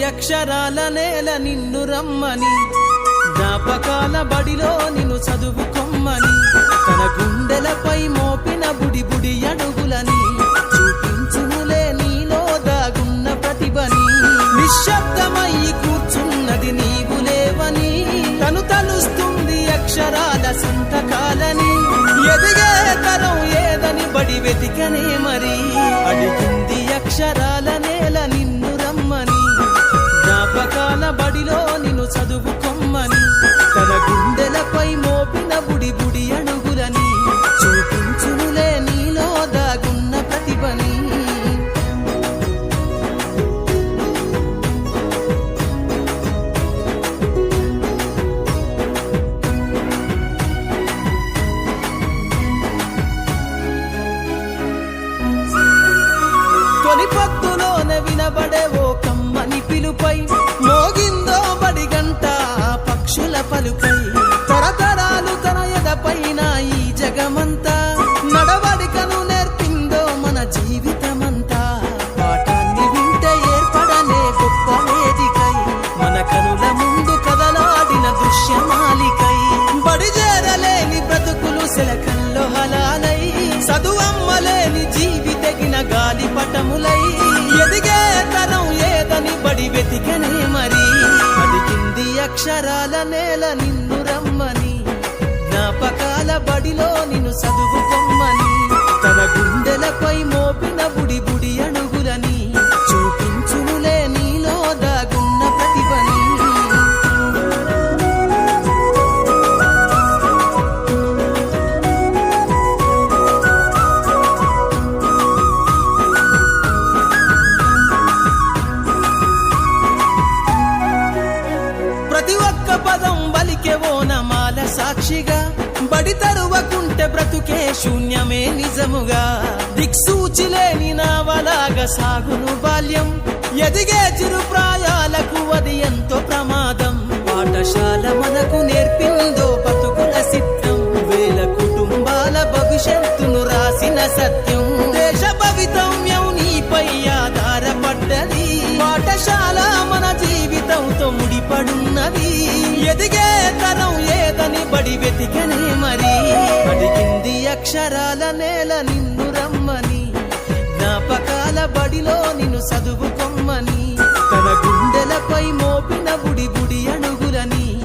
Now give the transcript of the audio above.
అక్షరాల నేల నిన్ను రమ్మని, జ్ఞాపకాల బడిలో నిన్ను చదువుకొమ్మని, తన గుండెలపై మోపిన బుడి బుడి అడుగులని చూపించునులే నీలో దాగున్న ప్రతిభని. నిశ్శబ్దమయ్యి కూర్చున్నది నీవు లేవని, తను తలుస్తుంది అక్షరాల సంతకాలని. ఎదిగే తరం ఏదని బడి వెతికనే మరి, అడిగింది అక్షరాల నేల నిన్ను రమ్మని, జ్ఞాపకాల బడిలో నిన్ను చదువుకొమ్మని, తన గుండెలపై మోపిన బుడి బుడి అడుగులని చూపించునులే నీలో దాగున్న ప్రతిభని. తొలి పొద్దులోనే వినబడే ఓ కమ్మని పిలుపై, మోగిందో బడి గంట పక్షుల పలుకై, తరతరాలు తన ఎదపైన ఈ జగమంతా, నడవడికను నేర్పిందో మన జీవితమంతా. పాఠాన్ని వింటే ఏర్పడనే గొప్ప వేదికై, మన కనుల ముందు కదలాడిన దృశ్యమాలికై, బడి చేరలేని బ్రతుకులు శిలకల్లో హలాలై, చదువమ్మలేని జీవితగిన గాలి పటములై. ఎదిగే తరం ఏదని బడి వెతికనే మరి, అడిగింది అక్షరాల నేల నిన్ను రమ్మని, జ్ఞాపకాల బడిలో నిన్ను చదువుకొమ్మని, తన గుండెలపై మోపిన బుడి బుడి అడుగులని చూపించునులే నీలో దాగున్న ప్రతిభని. ప్రతి ఒక్క పదం బలికే ఓనమాల సాక్షిగా, బడి తరువకుంటే బ్రతుకే శూన్యమే నిజముగా. దిక్సూచి లేని నావలాగా సాగును బాల్యం, ఎదిగే చిరు ప్రాయాలకు అది ఎంతో ప్రమాదం. పాఠశాల మనకు నేర్పిందో బతుకుల సిద్ధం, వేల కుటుంబాల భవిష్యత్తును రాసిన సత్యం. దేశ భవితవ్యం నీపై ఆధారపడ్డది, పాఠశాల మన జీవితంతో ముడిపడున్నది. ఎదిగే తరం ఏదని బడి వెతికనే మరి, అడిగింది అక్షరాల నేల నిన్ను రమ్మని, జ్ఞాపకాల బడిలో నిన్ను చదువుకొమ్మని, తన గుండెలపై మోపిన బుడి